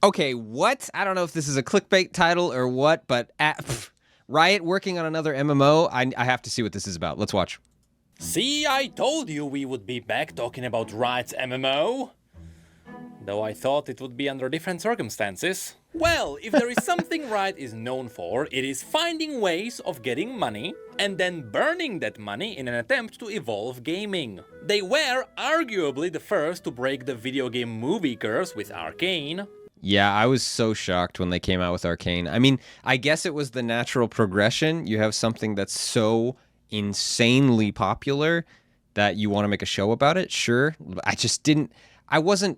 Okay, what? I don't know if this is a clickbait title or what, but Riot working on another MMO. I have to see what this is about. Let's watch. See, I told you we would be back talking about Riot's MMO. Though I thought it would be under different circumstances. Well, if there is something Riot is known for, it is finding ways of getting money and then burning that money in an attempt to evolve gaming. They were arguably the first to break the video game movie curse with Arcane. Yeah, I was so shocked when they came out with Arcane. I mean, I guess it was the natural progression. You have something that's so insanely popular that you want to make a show about it. Sure. I wasn't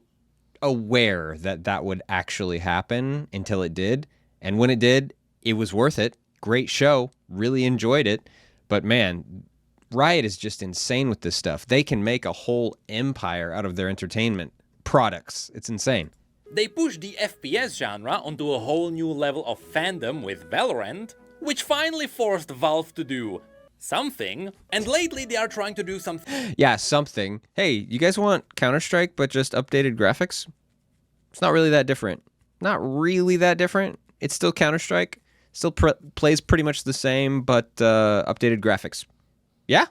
aware that that would actually happen until it did. And when it did, it was worth it. Great show. Really enjoyed it. But man, Riot is just insane with this stuff. They can make a whole empire out of their entertainment products. It's insane. They pushed the FPS genre onto a whole new level of fandom with Valorant, which finally forced Valve to do something, and lately they are trying to do something. Yeah, something. Hey, you guys want Counter-Strike but just updated graphics? It's not really that different. Not really that different. It's still Counter-Strike. Still plays pretty much the same, but updated graphics. Yeah?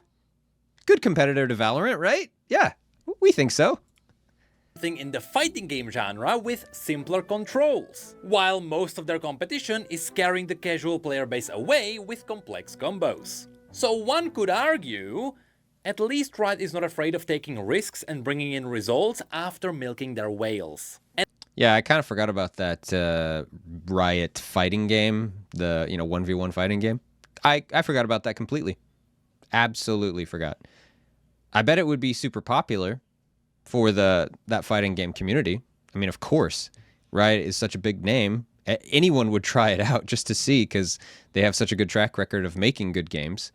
Good competitor to Valorant, right? Yeah, we think so. In the fighting game genre with simpler controls, while most of their competition is scaring the casual player base away with complex combos. So one could argue, at least Riot is not afraid of taking risks and bringing in results after milking their whales. Yeah, I kind of forgot about that Riot fighting game, the 1v1 fighting game. I forgot about that completely. Absolutely forgot. I bet it would be super popular for that fighting game community. I mean, of course, Riot is such a big name. Anyone would try it out just to see because they have such a good track record of making good games.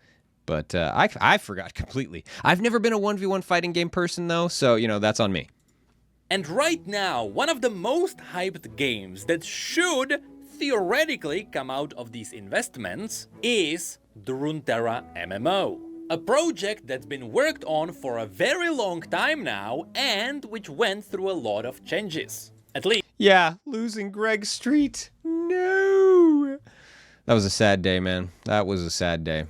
But I forgot completely. I've never been a 1v1 fighting game person, though, so, that's on me. And right now, one of the most hyped games that should theoretically come out of these investments is the Runeterra MMO. A project that's been worked on for a very long time now and which went through a lot of changes. At least. Yeah, losing Greg Street. No. That was a sad day, man. That was a sad day.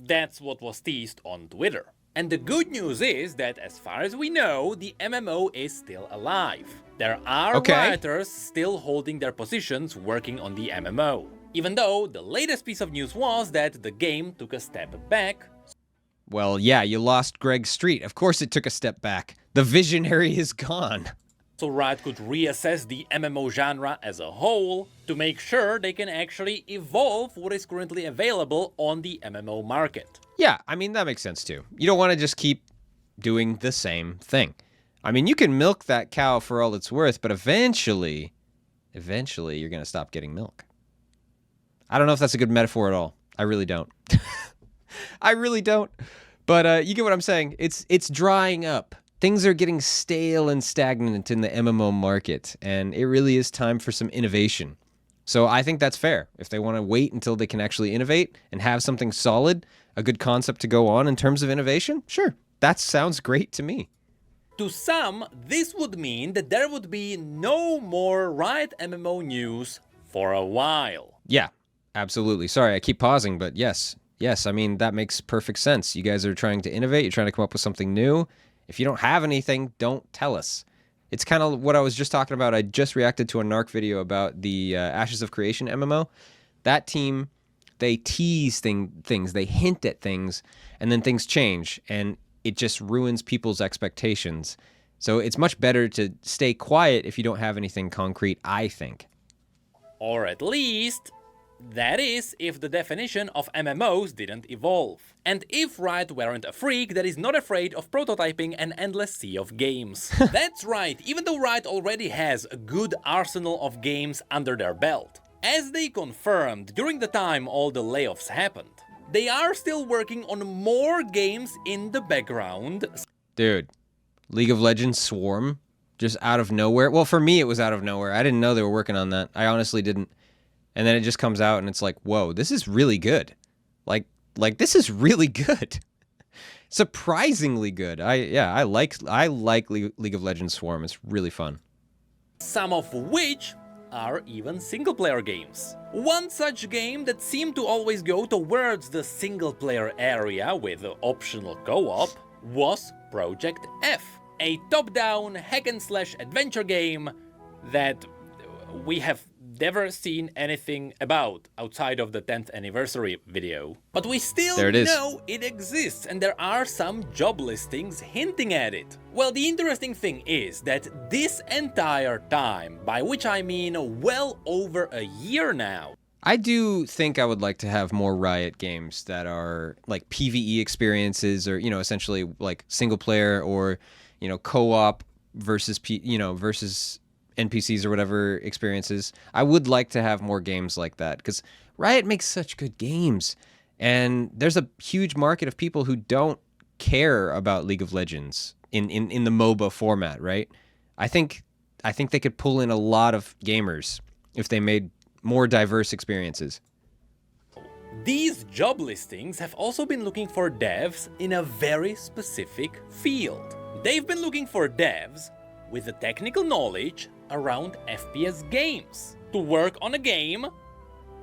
That's what was teased on Twitter. And the good news is that as far as we know, the MMO is still alive. There are Rioters still holding their positions working on the MMO. Even though the latest piece of news was that the game took a step back. Well, yeah, you lost Greg Street. Of course it took a step back. The visionary is gone. So Riot could reassess the MMO genre as a whole to make sure they can actually evolve what is currently available on the MMO market. Yeah, I mean, that makes sense too. You don't want to just keep doing the same thing. I mean, you can milk that cow for all it's worth, but eventually you're going to stop getting milk. I don't know if that's a good metaphor at all. I really don't. I really don't. But you get what I'm saying. It's drying up. Things are getting stale and stagnant in the MMO market, and it really is time for some innovation. So I think that's fair. If they want to wait until they can actually innovate and have something solid, a good concept to go on in terms of innovation, sure. That sounds great to me. To some, this would mean that there would be no more Riot MMO news for a while. Yeah. Absolutely. Sorry, I keep pausing, but yes. Yes, I mean, that makes perfect sense. You guys are trying to innovate. You're trying to come up with something new. If you don't have anything, don't tell us. It's kind of what I was just talking about. I just reacted to a Narc video about the Ashes of Creation MMO. That team, they tease things, they hint at things, and then things change, and it just ruins people's expectations. So it's much better to stay quiet if you don't have anything concrete, I think. Or at least, that is, if the definition of MMOs didn't evolve. And if Riot weren't a freak that is not afraid of prototyping an endless sea of games. That's right, even though Riot already has a good arsenal of games under their belt. As they confirmed during the time all the layoffs happened, they are still working on more games in the background. Dude, League of Legends Swarm, just out of nowhere. Well, for me, it was out of nowhere. I didn't know they were working on that. I honestly didn't. And then it just comes out and it's like, whoa, this is really good. Like this is really good. Surprisingly good. I like League of Legends Swarm. It's really fun. some of which are even single-player games. One such game that seemed to always go towards the single-player area with optional co-op was Project F, a top-down hack-and-slash adventure game that we have never seen anything about outside of the 10th anniversary video. But we still know it exists, and there are some job listings hinting at it. Well, the interesting thing is that this entire time, by which I mean well over a year now, I do think I would like to have more Riot games that are like PvE experiences, or, essentially like single player, or, co-op versus, versus NPCs or whatever experiences. I would like to have more games like that, because Riot makes such good games, and there's a huge market of people who don't care about League of Legends in the MOBA format, right? I think they could pull in a lot of gamers if they made more diverse experiences. These job listings have also been looking for devs in a very specific field. They've been looking for devs with the technical knowledge around FPS games to work on a game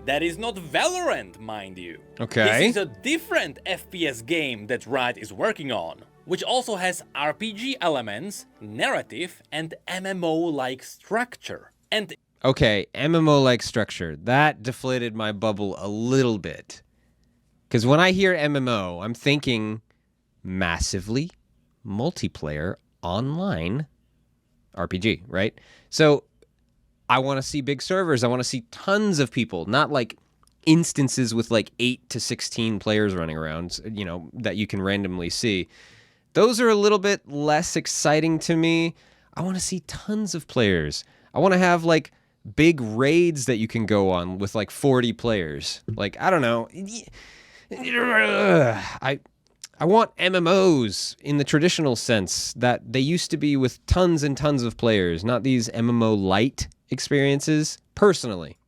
that is not Valorant, mind you. Okay. This is a different FPS game that Riot is working on, which also has RPG elements, narrative, and MMO-like structure. And okay, MMO-like structure. That deflated my bubble a little bit. Because when I hear MMO, I'm thinking massively multiplayer online RPG, right? So I want to see big servers. I want to see tons of people, not like instances with like 8 to 16 players running around, that you can randomly see. Those are a little bit less exciting to me. I want to see tons of players. I want to have like big raids that you can go on with like 40 players. Like, I don't know. I want MMOs in the traditional sense that they used to be, with tons and tons of players, not these MMO light experiences, personally.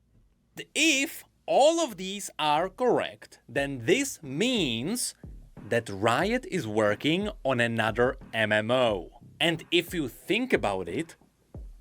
If all of these are correct, then this means that Riot is working on another MMO. And if you think about it,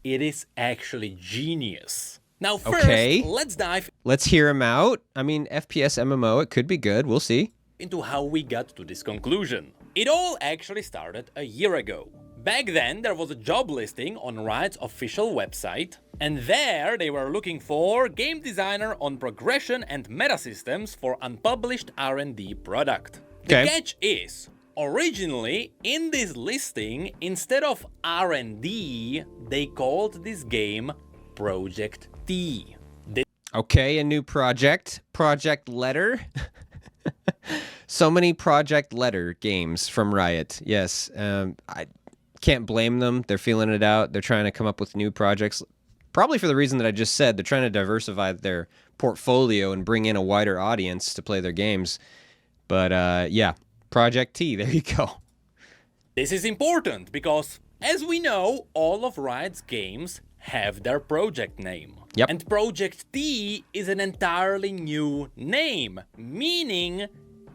it is actually genius. Now first, let's dive... Let's hear him out. I mean, FPS MMO, it could be good. We'll see. ...into how we got to this conclusion. It all actually started a year ago. Back then, there was a job listing on Riot's official website, and there they were looking for game designer on progression and meta systems for unpublished R&D product. The catch is, originally in this listing, instead of R&D, they called this game Project T. Okay, a new project. Project Letter. So many Project Letter games from Riot. Yes, I can't blame them. They're feeling it out. They're trying to come up with new projects. Probably for the reason that I just said. They're trying to diversify their portfolio and bring in a wider audience to play their games. But yeah, Project T, there you go. This is important because, as we know, all of Riot's games have their project name. Yep. And Project T is an entirely new name, meaning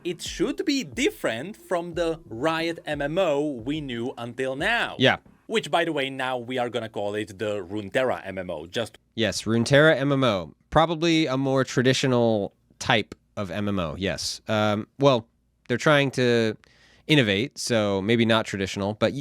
it should be different from the Riot MMO we knew until now. Yeah. Which, by the way, now we are gonna call it the Runeterra MMO. Yes, Runeterra MMO. Probably a more traditional type of MMO, yes. Well, they're trying to innovate, so maybe not traditional, but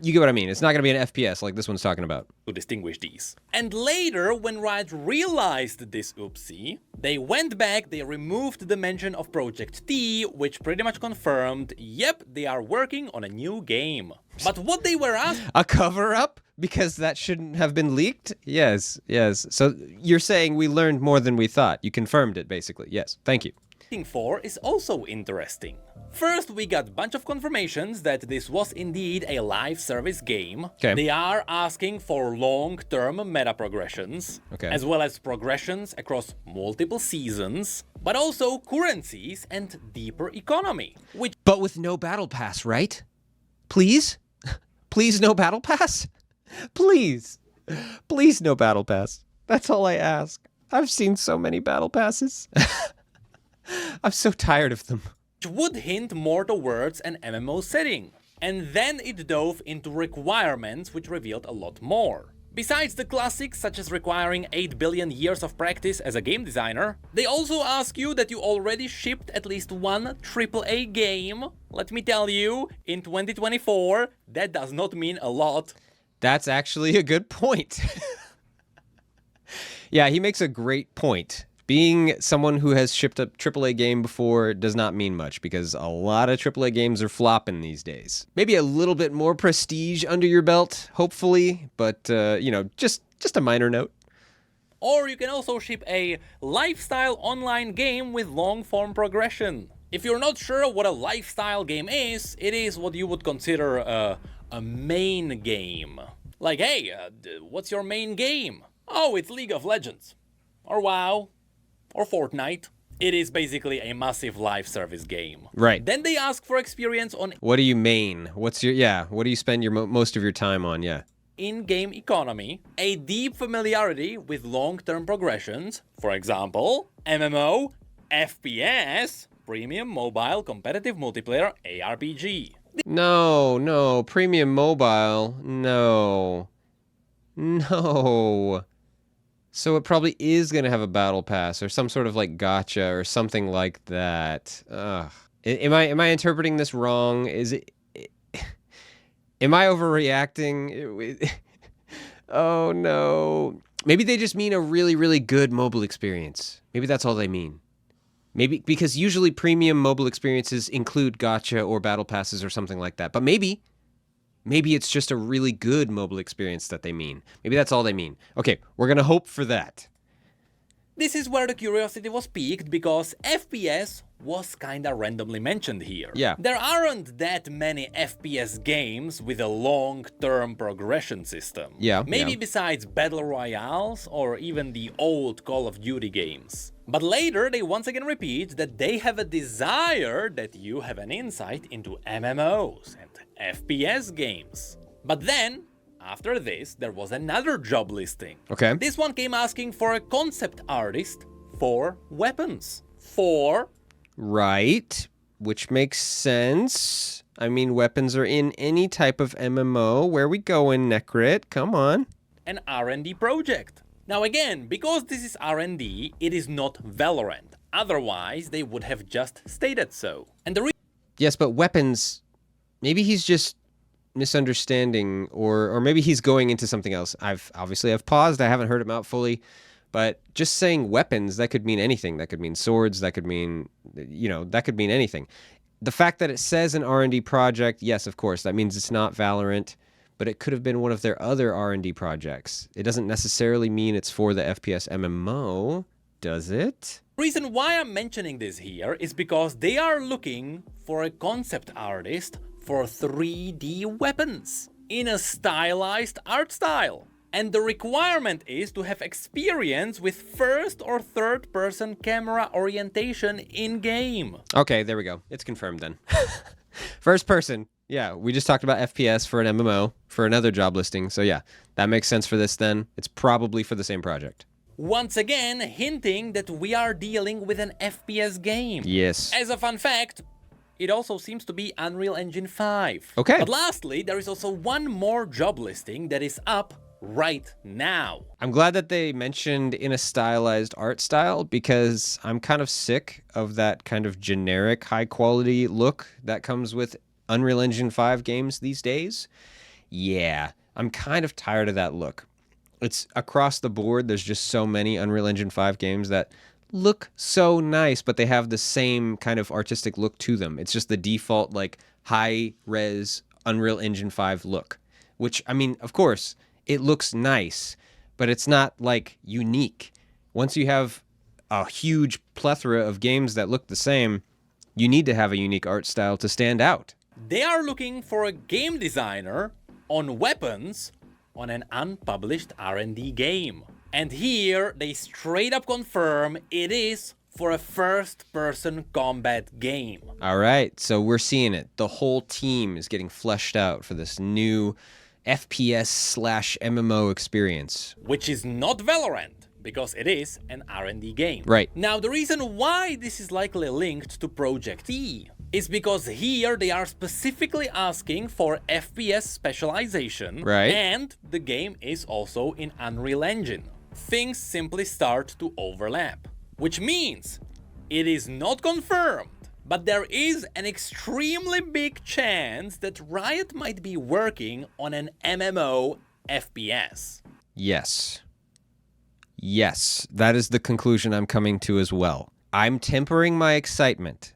you get what I mean. It's not going to be an FPS like this one's talking about. To distinguish these. And later, when Riot realized this oopsie, they went back, they removed the mention of Project T, which pretty much confirmed, yep, they are working on a new game. But what they were asking... A cover-up? Because that shouldn't have been leaked? Yes, yes. So you're saying we learned more than we thought. You confirmed it, basically. Yes, thank you. For is also interesting. First, we got a bunch of confirmations that this was indeed a live service game. Okay. They are asking for long-term meta progressions, as well as progressions across multiple seasons, but also currencies and deeper economy. But with no battle pass, right? Please? Please no battle pass? Please. Please no battle pass. That's all I ask. I've seen so many battle passes. I'm so tired of them. Which would hint more towards an MMO setting. And then it dove into requirements which revealed a lot more. Besides the classics, such as requiring 8 billion years of practice as a game designer, they also ask you that you already shipped at least one AAA game. Let me tell you, in 2024, that does not mean a lot. That's actually a good point. Yeah, he makes a great point. Being someone who has shipped a AAA game before does not mean much because a lot of AAA games are flopping these days. Maybe a little bit more prestige under your belt, hopefully, but, just a minor note. Or you can also ship a lifestyle online game with long-form progression. If you're not sure what a lifestyle game is, it is what you would consider a main game. Like, hey, what's your main game? Oh, it's League of Legends. Or WoW. Or Fortnite. It is basically a massive live service game. Right. Then they ask for experience on What do you main? What do you spend your most of your time on? Yeah. in-game economy, a deep familiarity with long-term progressions, for example, MMO, FPS, premium mobile competitive multiplayer ARPG. No, premium mobile, no. So it probably is going to have a battle pass or some sort of like gacha or something like that. Ugh. Am I interpreting this wrong? Am I overreacting? Oh no. Maybe they just mean a really, really good mobile experience. Maybe that's all they mean. Maybe because usually premium mobile experiences include gacha or battle passes or something like that. But maybe it's just a really good mobile experience that they mean. Maybe that's all they mean. Okay, we're going to hope for that. This is where the curiosity was piqued because FPS was kinda randomly mentioned here. Yeah. There aren't that many FPS games with a long-term progression system. Yeah. Maybe besides Battle Royales or even the old Call of Duty games. But later they once again repeat that they have a desire that you have an insight into MMOs and FPS games. But then, after this, there was another job listing. Okay. This one came asking for a concept artist for weapons. Right, which makes sense. I mean, weapons are in any type of MMO. Where we going, Necrit? Come on. An R&D project. Now again, because this is R&D, it is not Valorant. Otherwise, they would have just stated so. And the Yes, but weapons... Maybe he's just misunderstanding, or maybe he's going into something else. I've paused. I haven't heard him out fully. But just saying weapons, that could mean anything. That could mean swords. That could mean, that could mean anything. The fact that it says an R&D project, yes, of course, that means it's not Valorant, but it could have been one of their other R&D projects. It doesn't necessarily mean it's for the FPS MMO, does it? reason why I'm mentioning this here is because they are looking for a concept artist for 3D weapons in a stylized art style. And the requirement is to have experience with first or third person camera orientation in-game. Okay, there we go. It's confirmed then. First person. Yeah, we just talked about FPS for an MMO for another job listing. So yeah, that makes sense for this then. It's probably for the same project. Once again, hinting that we are dealing with an FPS game. Yes. As a fun fact, it also seems to be Unreal Engine 5. Okay. But lastly, there is also one more job listing that is up right now. I'm glad that they mentioned in a stylized art style because I'm kind of sick of that kind of generic high quality look that comes with Unreal Engine 5 games these days. Yeah, I'm kind of tired of that look. It's across the board. There's just so many Unreal Engine 5 games that look so nice, but they have the same kind of artistic look to them. It's just the default like high res Unreal Engine 5 look, which I mean, of course, it looks nice, but it's not like unique. Once you have a huge plethora of games that look the same, you need to have a unique art style to stand out. They are looking for a game designer on weapons on an unpublished R&D game. And here they straight up confirm it is for a first-person combat game. All right, so we're seeing it. The whole team is getting fleshed out for this new FPS/MMO experience. Which is not Valorant, because it is an R&D game. Right. Now, the reason why this is likely linked to Project T is because here they are specifically asking for FPS specialization, Right. and the game is also in Unreal Engine. Things simply start to overlap, which means it is not confirmed, but there is an extremely big chance that Riot might be working on an MMO FPS. Yes. Yes, that is the conclusion I'm coming to as well. I'm tempering my excitement.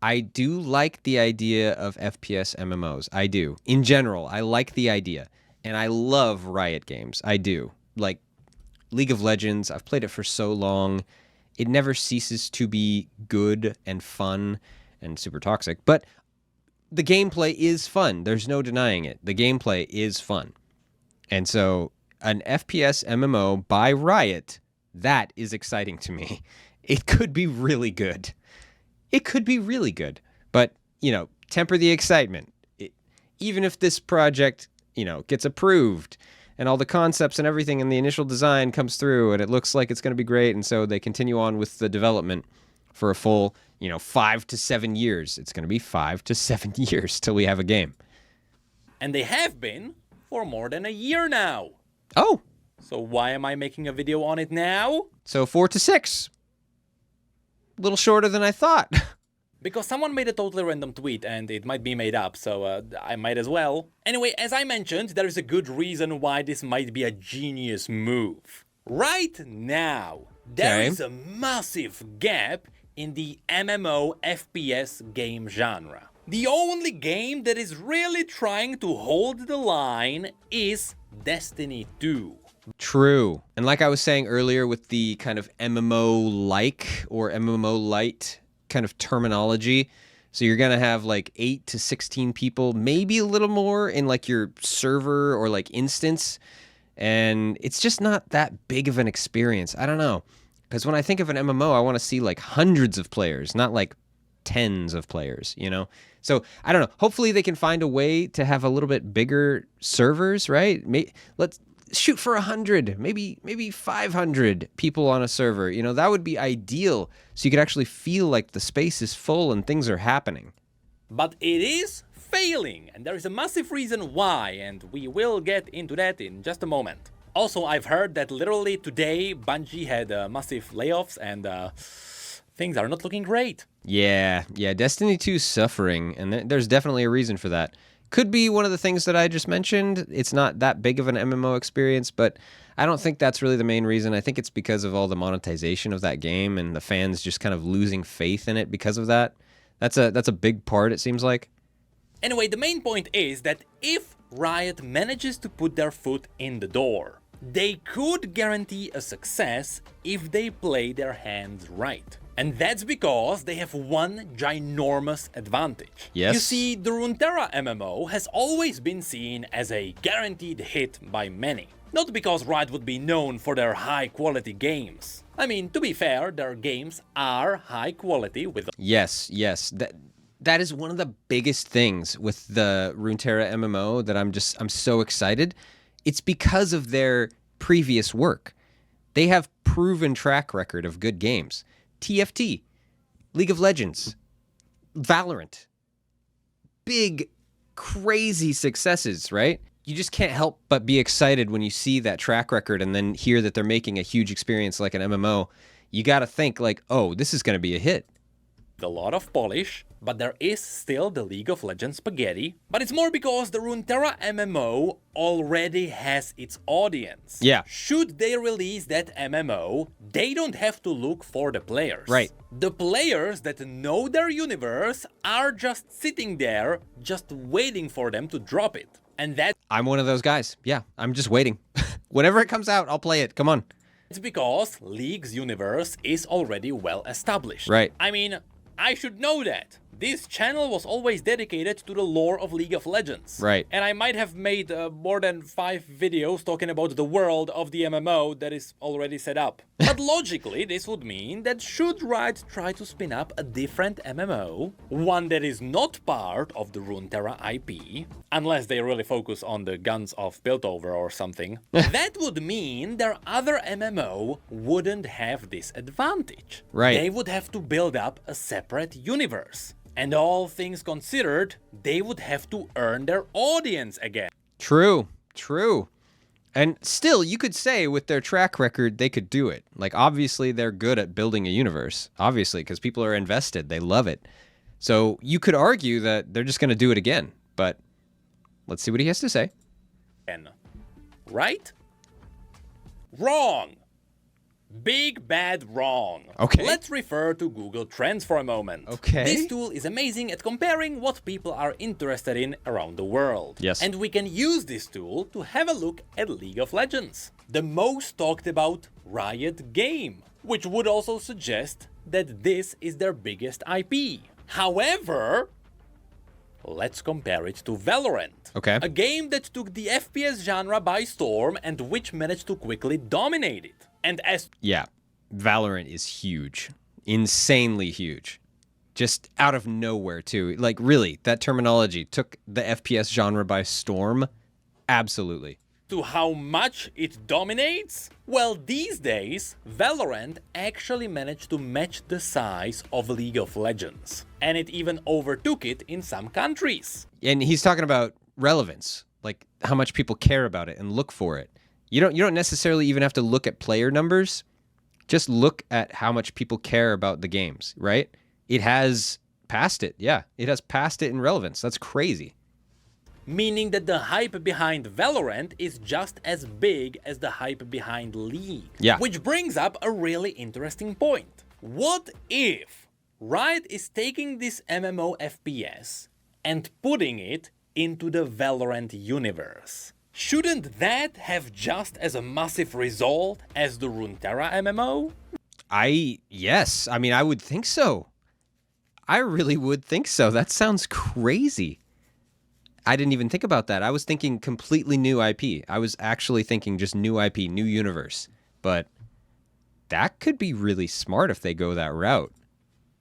I do like the idea of FPS MMOs. I do. In general, I like the idea. And I love Riot games. I do. Like League of Legends, I've played it for so long. It never ceases to be good and fun and super toxic. But the gameplay is fun. There's no denying it. The gameplay is fun. And so an FPS MMO by Riot, that is exciting to me. It could be really good. It could be really good. But, temper the excitement. Even if this project, gets approved and all the concepts and everything in the initial design comes through and it looks like it's going to be great, and so they continue on with the development for a full, 5 to 7 years. It's going to be 5 to 7 years till we have a game. And they have been for more than a year now. Oh. So why am I making a video on it now? So 4 to 6. A little shorter than I thought. Because someone made a totally random tweet and it might be made up, so I might as well. Anyway, as I mentioned, there is a good reason why this might be a genius move. Right now, there is a massive gap in the MMO FPS game genre. The only game that is really trying to hold the line is Destiny 2. True. And like I was saying earlier with the kind of MMO-like or MMO-light kind of terminology, so you're going to have like 8 to 16 people, maybe a little more in like your server or like instance, and it's just not that big of an experience. I don't know. Because when I think of an MMO, I want to see like hundreds of players, not like tens of players, So I don't know. Hopefully they can find a way to have a little bit bigger servers, right? Let's shoot for 100, maybe 500 people on a server. That would be ideal. So you could actually feel like the space is full and things are happening. But it is failing, and there is a massive reason why, and we will get into that in just a moment. Also, I've heard that literally today Bungie had massive layoffs and things are not looking great. Yeah, Destiny 2's suffering, and there's definitely a reason for that. Could be one of the things that I just mentioned. It's not that big of an MMO experience, but I don't think that's really the main reason. I think it's because of all the monetization of that game and the fans just kind of losing faith in it because of that. That's a big part, it seems like. Anyway, the main point is that if Riot manages to put their foot in the door, they could guarantee a success if they play their hands right. And that's because they have one ginormous advantage. Yes. You see, the Runeterra MMO has always been seen as a guaranteed hit by many. Not because Riot would be known for their high-quality games. I mean, to be fair, their games are high quality with... Yes. That is one of the biggest things with the Runeterra MMO that I'm so excited. It's because of their previous work. They have proven track record of good games. TFT, League of Legends, Valorant. Big, crazy successes, right? You just can't help but be excited when you see that track record and then hear that they're making a huge experience like an MMO. You got to think like, oh, this is going to be a hit. A lot of polish, but there is still the League of Legends spaghetti. But it's more because the Runeterra MMO already has its audience. Yeah. Should they release that MMO, they don't have to look for the players. Right. The players that know their universe are just sitting there, just waiting for them to drop it. And I'm one of those guys. Yeah, I'm just waiting. Whenever it comes out, I'll play it. Come on. it's because League's universe is already well established. Right. I mean, I should know that. This channel was always dedicated to the lore of League of Legends. Right. And I might have made more than 5 videos talking about the world of the MMO that is already set up. But logically, this would mean that should Riot try to spin up a different MMO, one that is not part of the Runeterra IP, unless they really focus on the Guns of Piltover or something, that would mean their other MMO wouldn't have this advantage. Right. They would have to build up a separate universe. And all things considered, they would have to earn their audience again. True. And still, you could say with their track record, they could do it. Like, obviously, they're good at building a universe. Obviously, because people are invested. They love it. So you could argue that they're just going to do it again. But let's see what he has to say. Right? Wrong. Big bad wrong. Okay. Let's refer to Google Trends for a moment. Okay. This tool is amazing at comparing what people are interested in around the world. Yes. And we can use this tool to have a look at League of Legends, the most talked about Riot game, which would also suggest that this is their biggest IP. However, let's compare it to Valorant. Okay. A game that took the FPS genre by storm and which managed to quickly dominate it. And as Yeah, Valorant is huge. Insanely huge. Just out of nowhere, too. Like, really, that terminology took the FPS genre by storm? Absolutely. to how much it dominates? Well, these days, Valorant actually managed to match the size of League of Legends. And it even overtook it in some countries. And he's talking about relevance, like how much people care about it and look for it. You don't necessarily even have to look at player numbers. Just look at how much people care about the games, right? It has passed it. Yeah, it has passed it in relevance. That's crazy. Meaning that the hype behind Valorant is just as big as the hype behind League. Yeah. Which brings up a really interesting point. What if Riot is taking this MMO FPS and putting it into the Valorant universe? Shouldn't that have just as a massive result as the Runeterra MMO? Yes. I mean, I would think so. I really would think so. That sounds crazy. I didn't even think about that. I was thinking completely new IP. I was actually thinking just new IP, new universe. But that could be really smart if they go that route.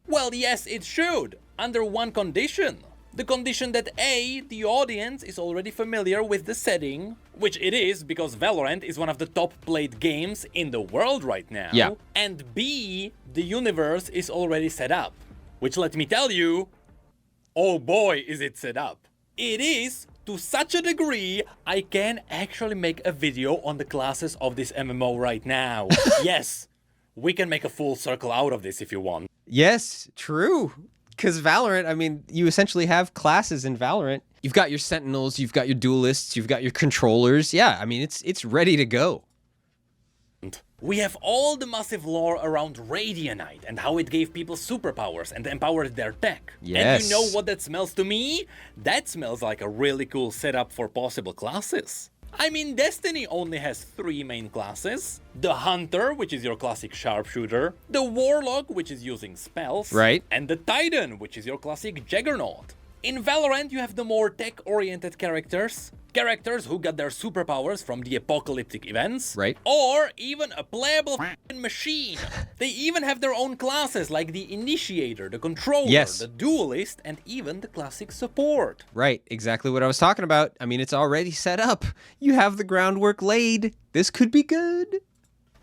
Well, yes, it should, under one condition. The condition that A, the audience is already familiar with the setting, which it is because Valorant is one of the top played games in the world right now. Yeah. And B, the universe is already set up. Which, let me tell you, oh boy, is it set up. It is to such a degree, I can actually make a video on the classes of this MMO right now. Yes, we can make a full circle out of this if you want. Yes, true. Because Valorant, I mean, you essentially have classes in Valorant. You've got your Sentinels, you've got your Duelists, you've got your Controllers. Yeah, I mean, it's ready to go. We have all the massive lore around Radianite and how it gave people superpowers and empowered their tech. Yes. And you know what that smells to me? That smells like a really cool setup for possible classes. I mean, Destiny only has 3 main classes. The Hunter, which is your classic sharpshooter. The Warlock, which is using spells. Right. And the Titan, which is your classic Juggernaut. In Valorant, you have the more tech-oriented characters. Characters who got their superpowers from the apocalyptic events. Right. Or even a playable f***ing machine. They even have their own classes like the Initiator, the Controller, Yes. the Duelist, and even the classic Support. Right, exactly what I was talking about. I mean, it's already set up. You have the groundwork laid. This could be good.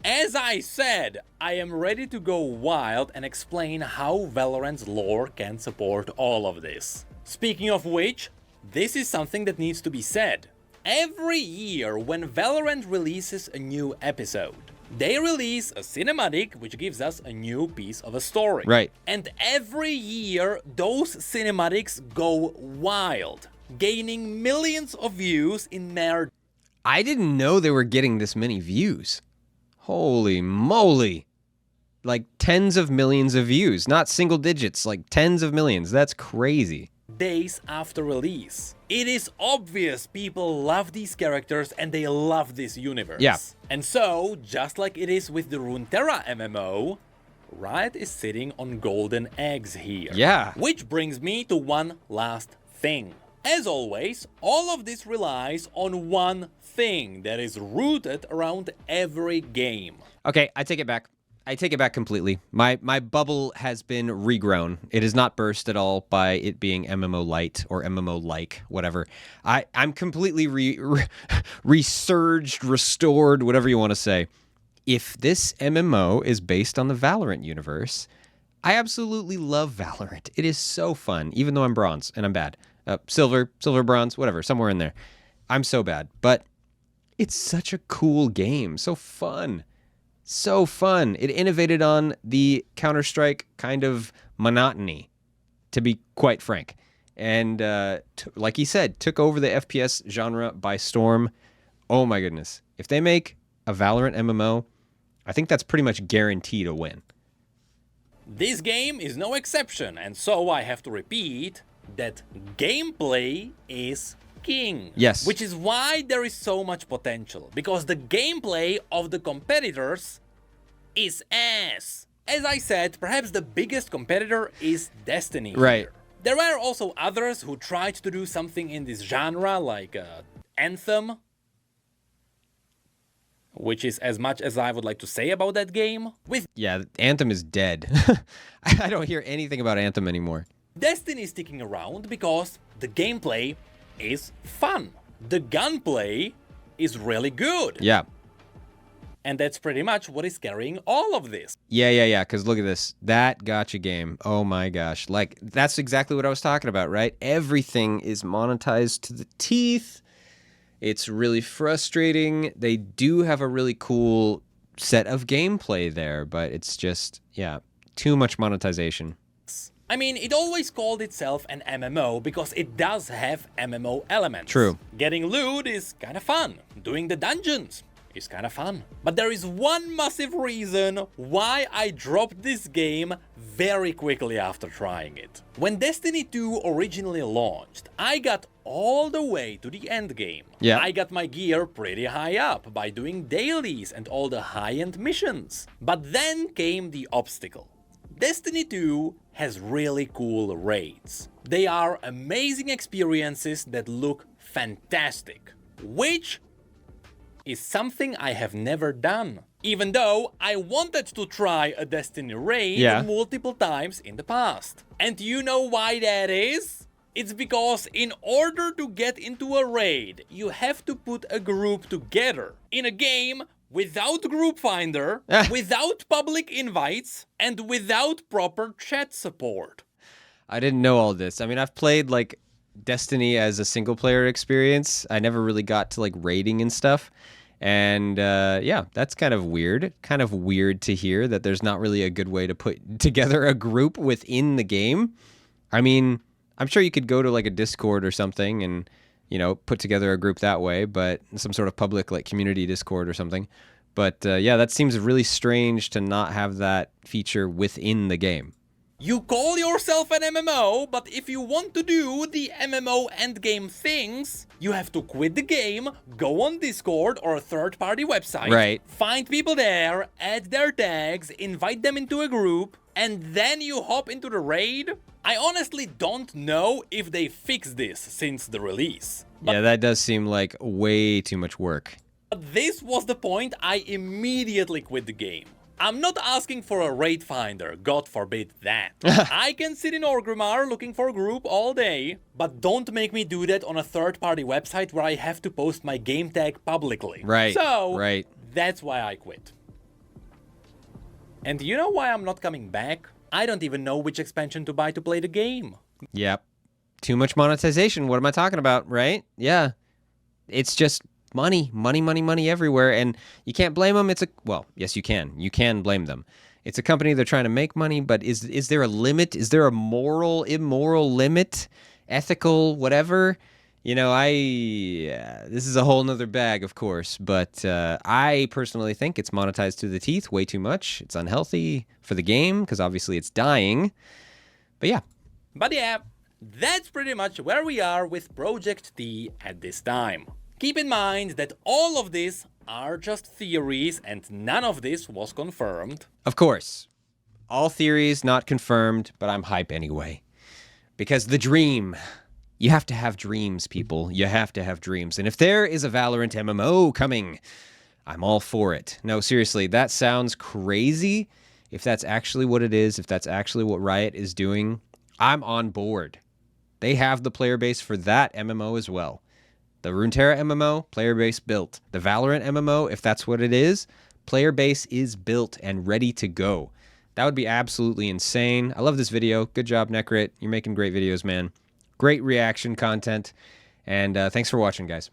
As I said, I am ready to go wild and explain how Valorant's lore can support all of this. Speaking of which, this is something that needs to be said. Every year when Valorant releases a new episode, they release a cinematic which gives us a new piece of a story. Right. And every year those cinematics go wild, gaining millions of views in their... I didn't know they were getting this many views. Holy moly. Like tens of millions of views, not single digits, like tens of millions. That's crazy. days after release. It is obvious people love these characters and they love this universe. Yeah. And so, just like it is with the Runeterra MMO, Riot is sitting on golden eggs here. Yeah. Which brings me to one last thing. As always, all of this relies on one thing that is rooted around every game. Okay, I take it back. I take it back completely. My bubble has been regrown. It is not burst at all by it being MMO light or MMO like, whatever. I'm completely resurged, restored, whatever you want to say. If this MMO is based on the Valorant universe, I absolutely love Valorant. It is so fun, even though I'm bronze and I'm bad. Silver, bronze, whatever, somewhere in there. I'm so bad, but it's such a cool game. So fun. So fun. It innovated on the Counter-Strike kind of monotony, to be quite frank. And like he said, took over the FPS genre by storm. Oh my goodness. If they make a Valorant MMO, I think that's pretty much guaranteed a win. This game is no exception, and so I have to repeat that gameplay is king. Yes. Which is why there is so much potential, because the gameplay of the competitors is ass. As I said, perhaps the biggest competitor is Destiny here. Right. There were also others who tried to do something in this genre, like Anthem, which is as much as I would like to say about that game. Yeah, Anthem is dead. I don't hear anything about Anthem anymore. Destiny sticking around because the gameplay is fun. The gunplay is really good. Yeah. And that's pretty much what is carrying all of this. Yeah, because look at this. That gacha game. Oh my gosh. Like, that's exactly what I was talking about, right? Everything is monetized to the teeth. It's really frustrating. They do have a really cool set of gameplay there, but it's just, yeah, too much monetization. I mean, it always called itself an MMO because it does have MMO elements. True. Getting loot is kind of fun. Doing the dungeons is kind of fun. But there is one massive reason why I dropped this game very quickly after trying it. When Destiny 2 originally launched, I got all the way to the end game. Yeah. I got my gear pretty high up by doing dailies and all the high-end missions. But then came the obstacle. Destiny 2 has really cool raids. They are amazing experiences that look fantastic, which is something I have never done. Even though I wanted to try a Destiny raid multiple times in the past. And you know why that is? It's because in order to get into a raid, you have to put a group together in a game without group finder, without public invites, and without proper chat support. I didn't know all this. I mean, I've played like Destiny as a single player experience. I never really got to like raiding and stuff. And yeah, that's kind of weird. Kind of weird to hear that there's not really a good way to put together a group within the game. I mean, I'm sure you could go to like a Discord or something and, you know, put together a group that way, but some sort of public like community Discord or something. But yeah, that seems really strange to not have that feature within the game. You call yourself an MMO, but if you want to do the MMO endgame things, you have to quit the game, go on Discord or a third-party website, right, find people there, add their tags, invite them into a group, and then you hop into the raid? I honestly don't know if they fixed this since the release. Yeah, that does seem like way too much work. But this was the point I immediately quit the game. I'm not asking for a raid finder, God forbid that. I can sit in Orgrimmar looking for a group all day, but don't make me do that on a third-party website where I have to post my game tag publicly. Right, so, right. That's why I quit. And you know why I'm not coming back? I don't even know which expansion to buy to play the game. Yep. Too much monetization. What am I talking about, right? Yeah. It's just money everywhere, and you can't blame them. Well, yes, you can. You can blame them. It's a company, they're trying to make money, but is there a limit? Is there a moral, immoral limit? Ethical, whatever? You know, this is a whole nother bag, of course, but I personally think it's monetized to the teeth way too much. It's unhealthy for the game, because obviously it's dying. But yeah, that's pretty much where we are with Project T at this time. Keep in mind that all of this are just theories and none of this was confirmed. Of course. All theories not confirmed, but I'm hype anyway. Because the dream. You have to have dreams, people. You have to have dreams. And if there is a Valorant MMO coming, I'm all for it. No, seriously, that sounds crazy. If that's actually what it is, if that's actually what Riot is doing, I'm on board. They have the player base for that MMO as well. The Runeterra MMO, player base built. The Valorant MMO, if that's what it is, player base is built and ready to go. That would be absolutely insane. I love this video. Good job, Necrit. You're making great videos, man. Great reaction content. And thanks for watching, guys.